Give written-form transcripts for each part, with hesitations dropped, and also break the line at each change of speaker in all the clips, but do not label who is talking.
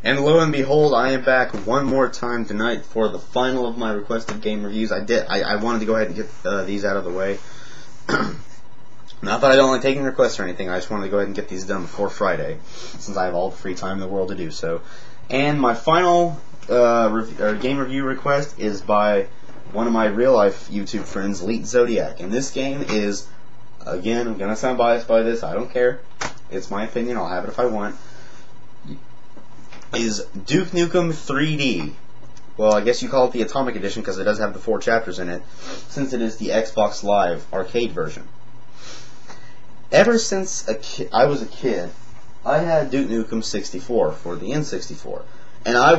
And lo and behold, I am back one more time tonight for the final of my requested game reviews. I wanted to go ahead and get these out of the way. Not that I don't like taking requests or anything, I just wanted to go ahead and get these done before Friday, since I have all the free time in the world to do so. And my final game review request is by one of my real-life YouTube friends, Elite Zodiac. And this game is, again, I'm going to sound biased by this, I don't care. It's my opinion, I'll have it if I want. Is Duke Nukem 3D. Well, I guess you call it the Atomic Edition because it does have the 4 chapters in it, since it is the Xbox Live arcade version. Ever since I was a kid, I had Duke Nukem 64 for the N64, and I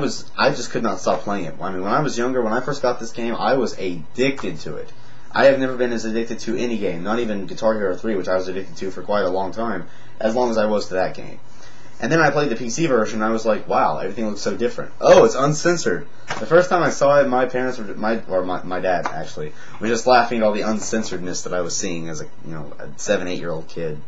just could not stop playing it. I mean, when I was younger, when I first got this game, I was addicted to it. I have never been as addicted to any game, not even Guitar Hero 3, which I was addicted to for quite a long time, as long as I was to that game. And then I played the PC version, and I was like, wow, everything looks so different. Oh, it's uncensored. The first time I saw it, my parents were, my dad, actually, was just laughing at all the uncensoredness that I was seeing as a 7, 8-year-old kid.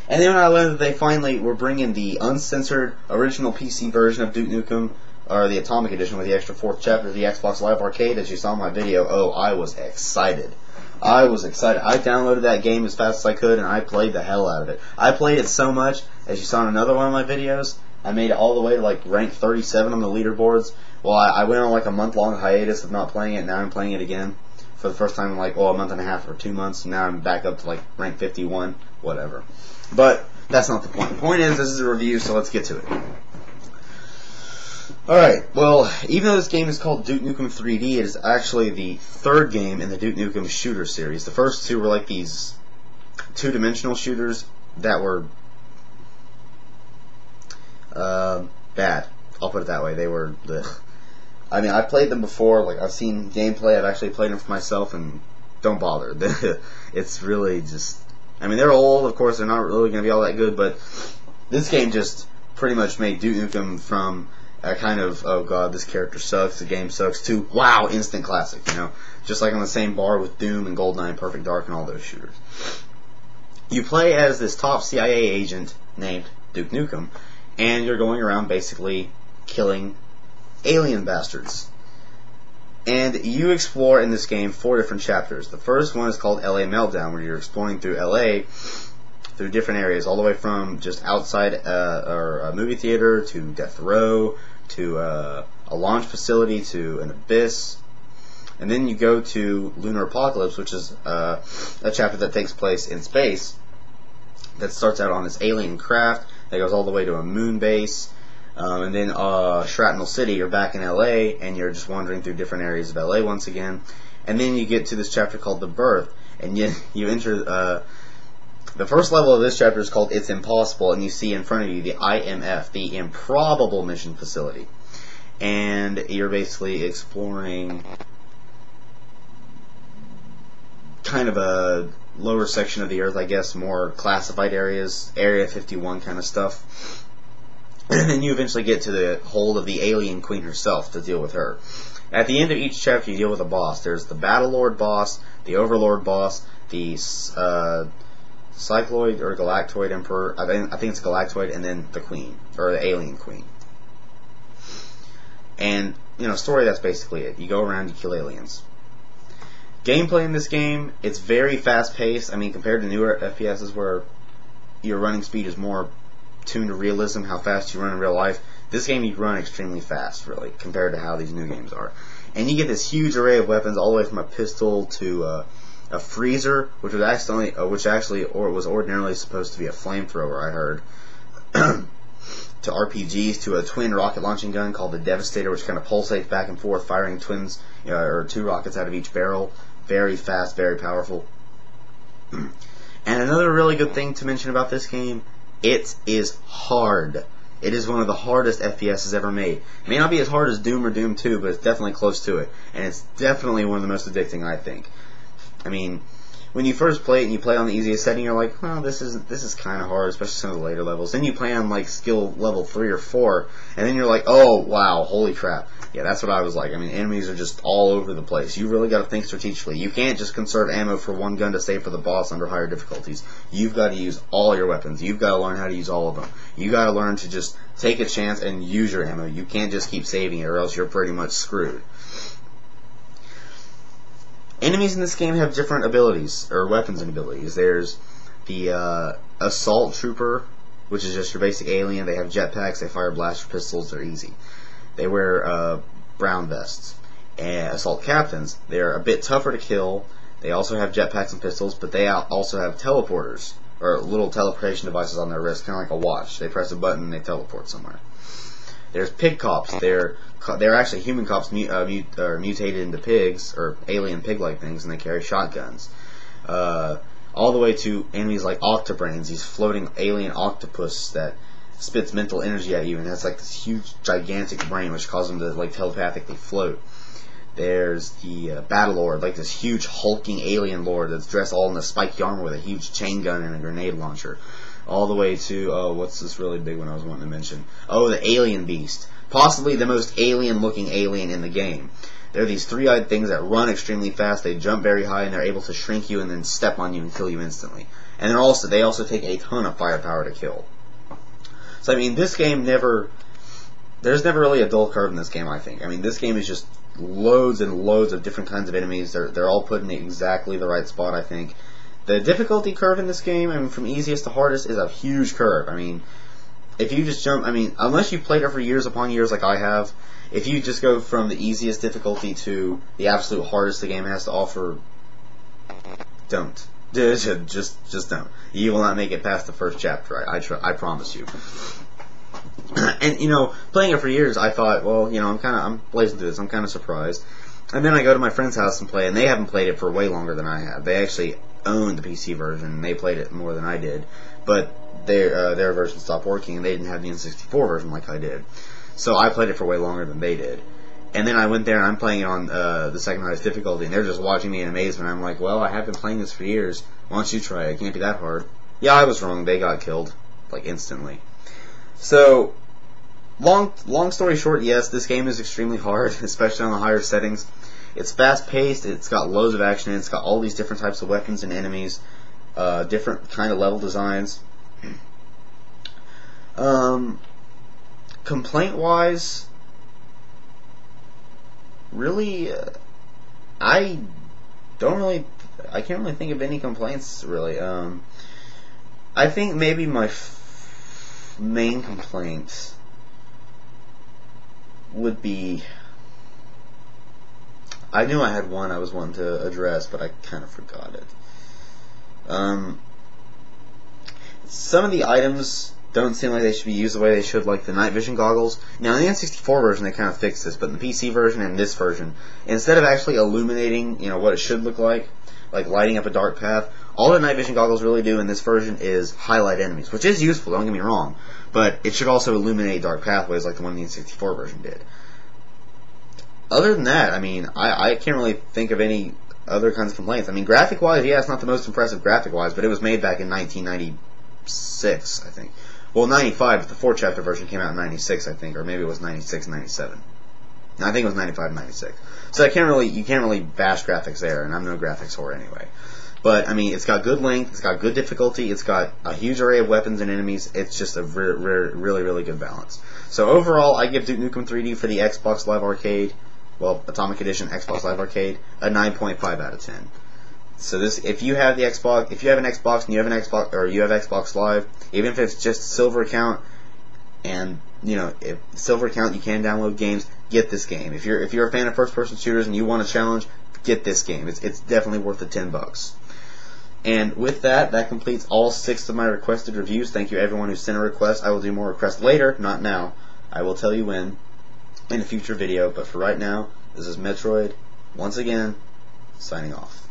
And then when I learned that they finally were bringing the uncensored original PC version of Duke Nukem, or the Atomic Edition with the extra 4th chapter of the Xbox Live Arcade, as you saw in my video, oh, I was excited. I was excited. I downloaded that game as fast as I could, and I played the hell out of it. I played it so much, as you saw in another one of my videos, I made it all the way to like rank 37 on the leaderboards. Well, I went on like a month-long hiatus of not playing it, now I'm playing it again for the first time in like, a month and a half or 2 months. Now I'm back up to like rank 51, whatever. But that's not the point. The point is, this is a review, so let's get to it. Alright, well, even though this game is called Duke Nukem 3D, it is actually the 3rd game in the Duke Nukem shooter series. The first 2 were like these 2-dimensional shooters that were bad. I'll put it that way. They were ugh. I mean, I've played them before, like I've seen gameplay, I've actually played them for myself, and don't bother. It's really just, I mean, they're old, of course, they're not really going to be all that good, but this game just pretty much made Duke Nukem from a kind of, oh god, this character sucks, the game sucks, to, wow, instant classic, just like on the same bar with Doom and GoldenEye, Perfect Dark, and all those shooters. You play as this top CIA agent named Duke Nukem, and you're going around basically killing alien bastards. And you explore in this game 4 different chapters. The first one is called LA Meltdown, where you're exploring through LA, through different areas, all the way from just outside or a movie theater to death row to a launch facility to an abyss. And then you go to Lunar Apocalypse, which is a chapter that takes place in space, that starts out on this alien craft that goes all the way to a moon base. And then Shrapnel City, you're back in LA, and you're just wandering through different areas of LA once again. And then you get to this chapter called The Birth, and you enter the first level of this chapter is called It's Impossible, and you see in front of you the IMF, the Improbable Mission Facility. And you're basically exploring kind of a lower section of the Earth, I guess, more classified areas, Area 51 kind of stuff. And then you eventually get to the hold of the alien queen herself to deal with her. At the end of each chapter, you deal with a boss. There's the Battle Lord boss, the Overlord boss, the Cycloid or Galactoid Emperor, I think it's Galactoid, and then the Queen, or the Alien Queen. And, story, that's basically it. You go around, you kill aliens. Gameplay in this game, it's very fast-paced. I mean, compared to newer FPSs where your running speed is more tuned to realism, how fast you run in real life, this game you run extremely fast, really, compared to how these new games are. And you get this huge array of weapons, all the way from a pistol to a freezer, which was was ordinarily supposed to be a flamethrower, I heard, to RPGs, to a twin rocket launching gun called the Devastator, which kind of pulsates back and forth, firing twins, or 2 rockets out of each barrel. Very fast, very powerful. And another really good thing to mention about this game, it is hard. It is one of the hardest FPSs ever made. It may not be as hard as Doom or Doom 2, but it's definitely close to it. And it's definitely one of the most addicting, I think. I mean, when you first play it and you play on the easiest setting, you're like, well, this is kind of hard, especially some of the later levels. Then you play on like skill level 3 or 4, and then you're like, oh wow, holy crap. Yeah, that's what I was like. I mean, enemies are just all over the place. You really got to think strategically. You can't just conserve ammo for one gun to save for the boss under higher difficulties. You've got to use all your weapons. You've got to learn how to use all of them. You got to learn to just take a chance and use your ammo. You can't just keep saving it, or else you're pretty much screwed. Enemies in this game have different abilities, or weapons and abilities. There's the Assault Trooper, which is just your basic alien. They have jetpacks, they fire blaster pistols, they're easy. They wear brown vests. And Assault Captains, they're a bit tougher to kill. They also have jetpacks and pistols, but they also have teleporters, or little teleportation devices on their wrist, kind of like a watch. They press a button and they teleport somewhere. There's Pig Cops. They're actually human cops mutated into pigs, or alien pig-like things, and they carry shotguns. All the way to enemies like Octobrains, these floating alien octopus that spits mental energy at you and has like this huge, gigantic brain which causes them to like telepathically float. There's the Battle Lord, like this huge hulking alien lord that's dressed all in the spiky armor with a huge chain gun and a grenade launcher. All the way to, what's this really big one I was wanting to mention? Oh, the Alien Beast. Possibly the most alien-looking alien in the game. They're these three-eyed things that run extremely fast, they jump very high, and they're able to shrink you and then step on you and kill you instantly. And they also take a ton of firepower to kill. So, I mean, this game there's never really a dull curve in this game, I think. I mean, this game is just loads and loads of different kinds of enemies. They're all put in exactly the right spot, I think. The difficulty curve in this game, I mean, from easiest to hardest, is a huge curve. I mean, if you just jump, I mean, unless you've played it for years upon years like I have, if you just go from the easiest difficulty to the absolute hardest the game has to offer, don't. Just don't. You will not make it past the first chapter, I promise you. And, you know, playing it for years, I thought, well, you know, I'm blazing through this, I'm kind of surprised. And then I go to my friend's house and play, and they haven't played it for way longer than I have. They actually owned the PC version, and they played it more than I did. But their version stopped working, and they didn't have the N64 version like I did. So I played it for way longer than they did. And then I went there, and I'm playing it on the second highest difficulty, and they're just watching me in amazement. I'm like, well, I have been playing this for years. Why don't you try it? It can't be that hard. Yeah, I was wrong. They got killed, like, instantly. So, long story short, yes, this game is extremely hard, especially on the higher settings. It's fast-paced, it's got loads of action, it's got all these different types of weapons and enemies, different kind of level designs. Complaint-wise, really, I can't really think of any complaints, really. I think maybe my main complaint would be, I knew I had one I was wanting to address, but I kind of forgot it. Some of the items don't seem like they should be used the way they should, like the night vision goggles. Now, in the N64 version, they kind of fixed this, but in the PC version and this version, instead of actually illuminating, you know, what it should look like lighting up a dark path, all the night vision goggles really do in this version is highlight enemies, which is useful, don't get me wrong, but it should also illuminate dark pathways like the one in the N64 version did. Other than that, I mean, I can't really think of any other kinds of complaints. I mean, graphic-wise, yeah, it's not the most impressive graphic-wise, but it was made back in 1996, I think. Well, 95, but the 4-chapter version came out in 96, I think, or maybe it was 96, 97. No, I think it was 95, 96. So you can't really bash graphics there, and I'm no graphics whore anyway. But, I mean, it's got good length, it's got good difficulty, it's got a huge array of weapons and enemies, it's just a really, really good balance. So overall, I give Duke Nukem 3D for the Xbox Live Arcade, well, Atomic Edition Xbox Live Arcade, a 9.5 out of 10. So this, if you have an Xbox and you have an Xbox, or you have Xbox Live, even if it's just a silver account, and you know, if silver account you can download games, get this game. If you're a fan of first-person shooters and you want a challenge, get this game. It's definitely worth the $10. And with that, that completes all 6 of my requested reviews. Thank you everyone who sent a request. I will do more requests later, not now. I will tell you when in a future video. But for right now, this is Metroid once again signing off.